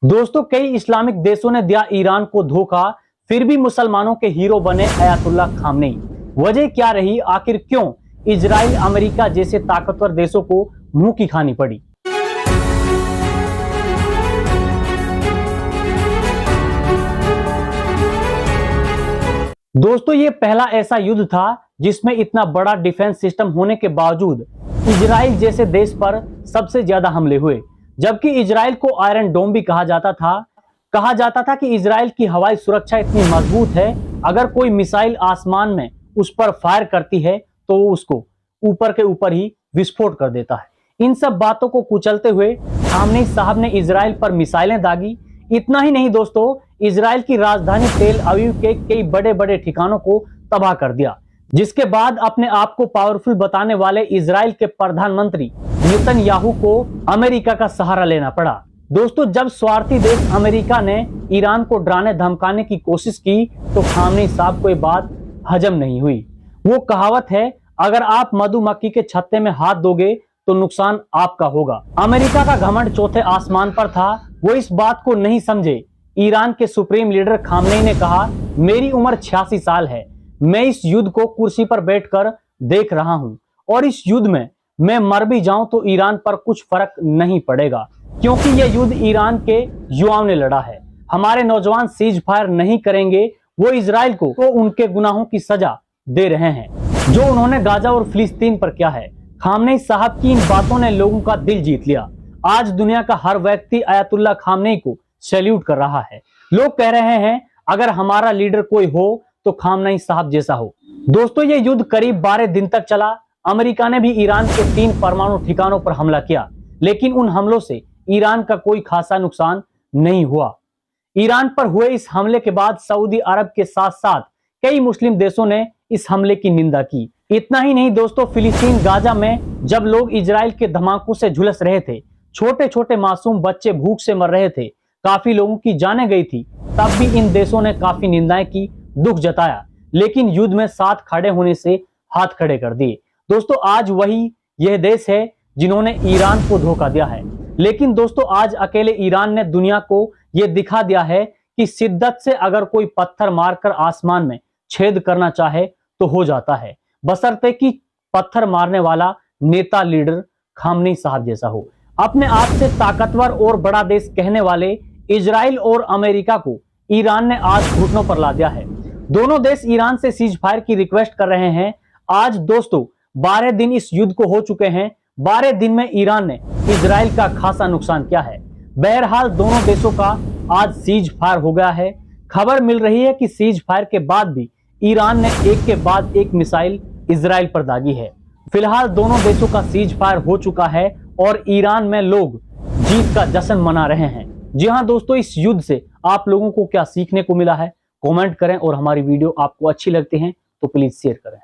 दोस्तों, कई इस्लामिक देशों ने दिया ईरान को धोखा, फिर भी मुसलमानों के हीरो बने अयातुल्ला खामनेई। वजह क्या रही? आखिर क्यों इजराइल, अमेरिका जैसे ताकतवर देशों को मुंह की खानी पड़ी? दोस्तों, ये पहला ऐसा युद्ध था जिसमें इतना बड़ा डिफेंस सिस्टम होने के बावजूद इजराइल जैसे देश पर सबसे ज्यादा हमले हुए। जबकि इजराइल को आयरन डोम भी कहा जाता था कि इजराइल की हवाई सुरक्षा इतनी मजबूत है, अगर कोई मिसाइल आसमान में उस पर फायर करती है तो वो उसको ऊपर के ऊपर ही विस्फोट कर देता है। इन सब बातों को कुचलते हुए खामनेई साहब ने इजराइल पर मिसाइलें दागी। इतना ही नहीं दोस्तों, इजराइल की राजधानी तेल अवीव के कई बड़े बड़े ठिकानों को तबाह कर दिया, जिसके बाद अपने आप को पावरफुल बताने वाले इजराइल के प्रधानमंत्री नेतन्याहू को अमेरिका का सहारा लेना पड़ा। दोस्तों, जब स्वार्थी देश अमेरिका ने ईरान को डराने धमकाने की कोशिश की तो खामनेई साहब को ये बात हजम नहीं हुई। वो कहावत है, अगर आप मधुमक्खी के छत्ते में हाथ दोगे तो नुकसान आपका होगा। अमेरिका का घमंड चौथे आसमान पर था। वो इस बात को नहीं समझे। ईरान के सुप्रीम लीडर खामनेई ने कहा, मेरी उम्र 86 साल है, मैं इस युद्ध को कुर्सी पर बैठकर देख रहा हूं और इस युद्ध में मैं मर भी जाऊं तो ईरान पर कुछ फर्क नहीं पड़ेगा, क्योंकि यह युद्ध ईरान के युवाओं ने लड़ा है। हमारे नौजवान सीज फायर नहीं करेंगे। वो इजराइल को तो उनके गुनाहों की सजा दे रहे हैं जो उन्होंने गाजा और फिलिस्तीन पर किया है। खामनेई साहब की इन बातों ने लोगों का दिल जीत लिया। आज दुनिया का हर व्यक्ति अयातुल्ला खामनेई को सैल्यूट कर रहा है। लोग कह रहे हैं, अगर हमारा लीडर कोई हो तो खामनेई साहब जैसा हो। दोस्तों, ये युद्ध करीब 12 दिन तक चला। अमेरिका ने भी ईरान के 3 परमाणु ठिकानों पर हमला किया, लेकिन उन हमलों से ईरान का कोई खासा नुकसान नहीं हुआ। ईरान पर हुए इस हमले के बाद सऊदी अरब के साथ साथ कई मुस्लिम देशों ने इस हमले की निंदा की। इतना ही नहीं दोस्तों, फिलिस्तीन गाजा में जब लोग इजराइल के धमाकों से झुलस रहे थे, छोटे छोटे मासूम बच्चे भूख से मर रहे थे, काफी लोगों की जानें गई थी, तब भी इन देशों ने काफी निंदाएं की, दुख जताया, लेकिन युद्ध में साथ खड़े होने से हाथ खड़े कर दिए। दोस्तों, आज वही यह देश है जिन्होंने ईरान को धोखा दिया है। लेकिन दोस्तों, आज अकेले ईरान ने दुनिया को यह दिखा दिया है कि शिद्दत से अगर कोई पत्थर मारकर आसमान में छेद करना चाहे तो हो जाता है, बशर्ते कि पत्थर मारने वाला नेता लीडर खामनेई साहब जैसा हो। अपने आप से ताकतवर और बड़ा देश कहने वाले इजराइल और अमेरिका को ईरान ने आज घुटनों पर ला दिया है। दोनों देश ईरान से सीज फायर की रिक्वेस्ट कर रहे हैं। आज दोस्तों 12 दिन इस युद्ध को हो चुके हैं। 12 दिन में ईरान ने इजराइल का खासा नुकसान किया है। बहरहाल दोनों देशों का आज सीज फायर हो गया है। खबर मिल रही है कि सीज फायर के बाद भी ईरान ने एक के बाद एक मिसाइल इजराइल पर दागी है। फिलहाल दोनों देशों का सीज फायर हो चुका है और ईरान में लोग जीत का जश्न मना रहे हैं। जी हां दोस्तों, इस युद्ध से आप लोगों को क्या सीखने को मिला है? कमेंट करें और हमारी वीडियो आपको अच्छी लगती है तो प्लीज शेयर करें।